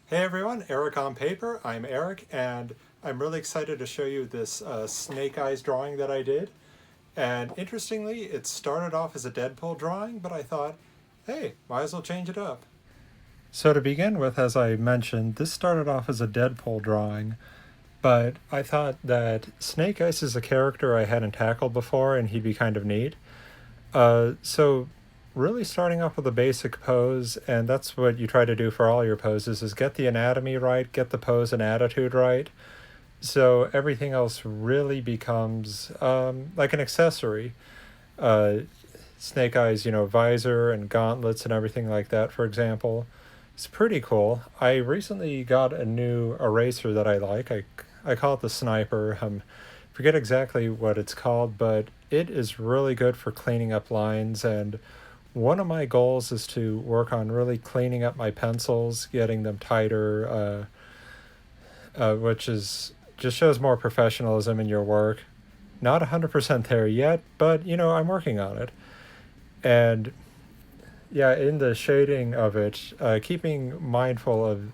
Hey everyone, Eric on Paper. I'm Eric, and I'm really excited to show you this snake eyes drawing that I did. And interestingly, it started off as a Deadpool drawing, but I thought, hey, might as well change it up. So to begin with, as I mentioned, this started off as a Deadpool drawing, but I thought that Snake Eyes is a character I hadn't tackled before, and he'd be kind of neat. So really starting off with a basic pose, and that's what you try to do for all your poses, is get the anatomy right, get the pose and attitude right. So everything else really becomes like an accessory. Uh, Snake Eyes, visor and gauntlets and everything like that, for example. It's pretty cool. I recently got a new eraser that I like. I call it the Sniper. Forget exactly what it's called, but it is really good for cleaning up lines. And one of my goals is to work on really cleaning up my pencils, getting them tighter, which is just shows more professionalism in your work. Not 100% there yet, but I'm working on it. And yeah, in the shading of it, keeping mindful of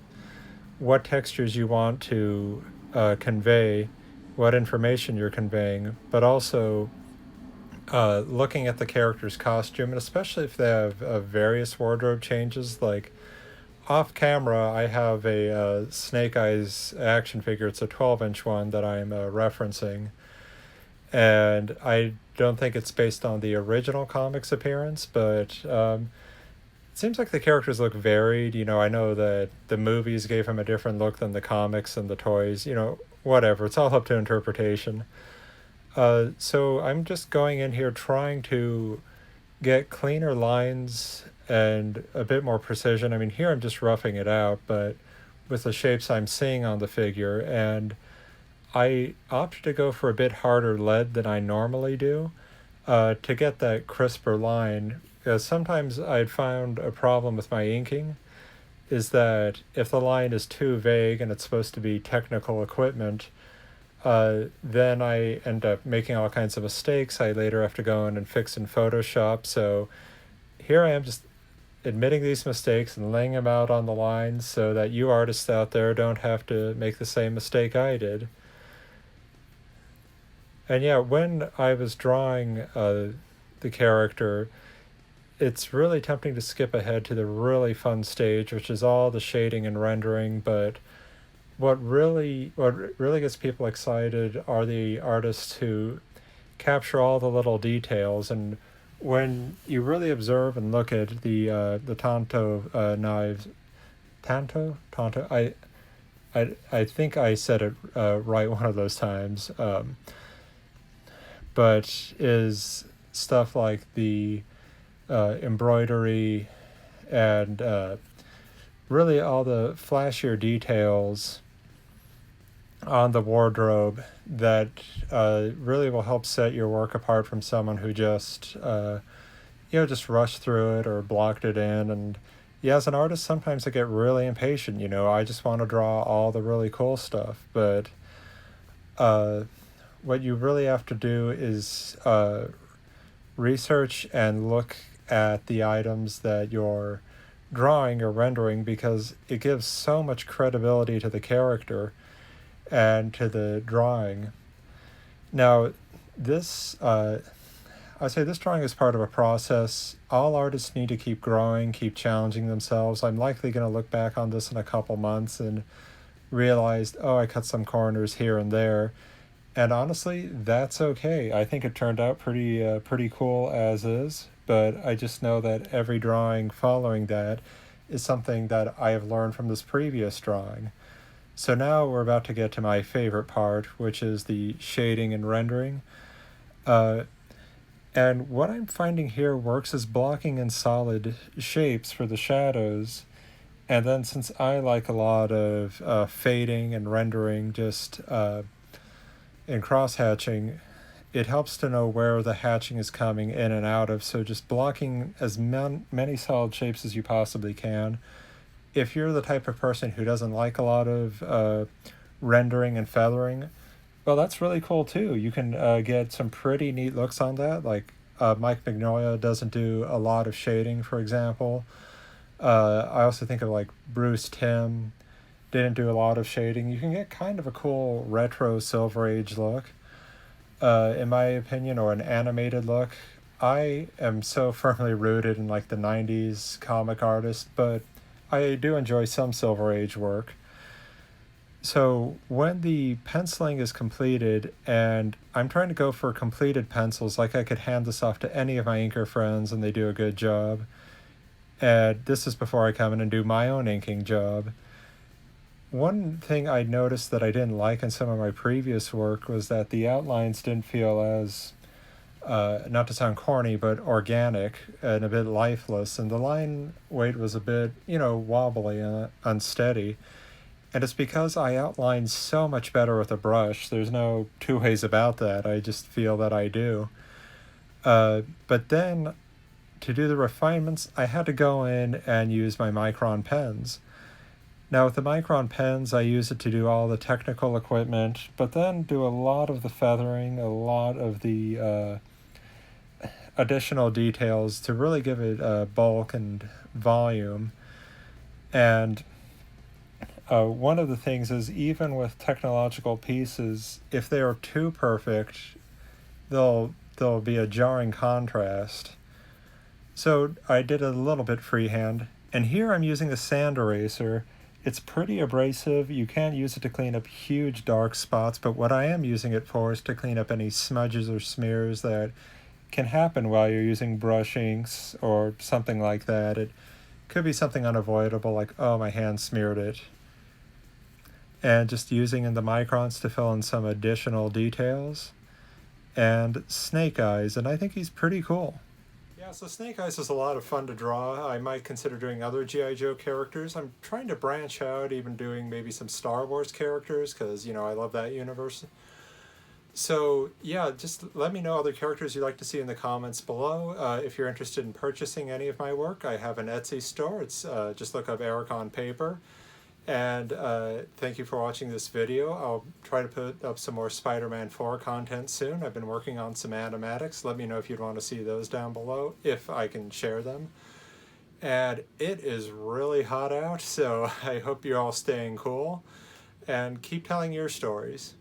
what textures you want to convey, what information you're conveying, but also looking at the character's costume, and especially if they have various wardrobe changes. Like off camera, I have a Snake Eyes action figure. It's a 12-inch one that I'm referencing, and I don't think it's based on the original comics appearance, but it seems like the characters look varied. I know that the movies gave him a different look than the comics and the toys. Whatever. It's all up to interpretation. So I'm just going in here trying to get cleaner lines and a bit more precision. I mean, here I'm just roughing it out, but with the shapes I'm seeing on the figure, and I opted to go for a bit harder lead than I normally do to get that crisper line. Because sometimes I'd found a problem with my inking is that if the line is too vague and it's supposed to be technical equipment, then I end up making all kinds of mistakes. I later have to go in and fix in Photoshop. So here I am just admitting these mistakes and laying them out on the lines so that you artists out there don't have to make the same mistake I did. And yeah, when I was drawing the character, it's really tempting to skip ahead to the really fun stage, which is all the shading and rendering. But what really gets people excited are the artists who capture all the little details. And when you really observe and look at the Tanto knives, Tanto, I think I said it right one of those times. But is stuff like the embroidery and really all the flashier details on the wardrobe that really will help set your work apart from someone who just rushed through it or blocked it in. And yeah, as an artist, sometimes I get really impatient. I just want to draw all the really cool stuff, but what you really have to do is research and look at the items that you're drawing or rendering, because it gives so much credibility to the character and to the drawing. Now, I say this drawing is part of a process. All artists need to keep growing, keep challenging themselves. I'm likely going to look back on this in a couple months and realize, oh, I cut some corners here and there. And honestly, that's okay. I think it turned out pretty cool as is. But I just know that every drawing following that is something that I have learned from this previous drawing. So now we're about to get to my favorite part, which is the shading and rendering. Uh, and what I'm finding here works as blocking in solid shapes for the shadows. And then since I like a lot of fading and rendering just in cross hatching, it helps to know where the hatching is coming in and out of. So just blocking as many solid shapes as you possibly can. If you're the type of person who doesn't like a lot of rendering and feathering, well, that's really cool too. You can get some pretty neat looks on that. Like Mike Mignola doesn't do a lot of shading, for example. I also think of like Bruce Timm didn't do a lot of shading, you can get kind of a cool retro Silver Age look, in my opinion, or an animated look. I am so firmly rooted in like the 90s comic artist, but I do enjoy some Silver Age work. So when the penciling is completed, and I'm trying to go for completed pencils, like I could hand this off to any of my inker friends and they do a good job. And this is before I come in and do my own inking job. One thing I noticed that I didn't like in some of my previous work was that the outlines didn't feel as, not to sound corny, but organic and a bit lifeless. And the line weight was a bit, wobbly and unsteady. And it's because I outline so much better with a brush. There's no two ways about that. I just feel that I do. But then to do the refinements, I had to go in and use my Micron pens. Now with the Micron pens, I use it to do all the technical equipment, but then do a lot of the feathering, a lot of the additional details to really give it bulk and volume. And one of the things is, even with technological pieces, if they are too perfect, there'll be a jarring contrast. So I did a little bit freehand, and here I'm using a sand eraser. It's pretty abrasive. You can't use it to clean up huge dark spots, but what I am using it for is to clean up any smudges or smears that can happen while you're using brush inks or something like that. It could be something unavoidable, like, oh, my hand smeared it. And just using in the microns to fill in some additional details. And Snake Eyes, and I think he's pretty cool. Yeah, so Snake Eyes is a lot of fun to draw. I might consider doing other G.I. Joe characters. I'm trying to branch out, even doing maybe some Star Wars characters, because, I love that universe. So, yeah, just let me know other characters you'd like to see in the comments below. If you're interested in purchasing any of my work, I have an Etsy store. It's just look up Eric on Paper. And thank you for watching this video. I'll try to put up some more Spider-Man 4 content soon. I've been working on some animatics. Let me know if you'd want to see those down below, if I can share them. And it is really hot out, so I hope you're all staying cool. And keep telling your stories.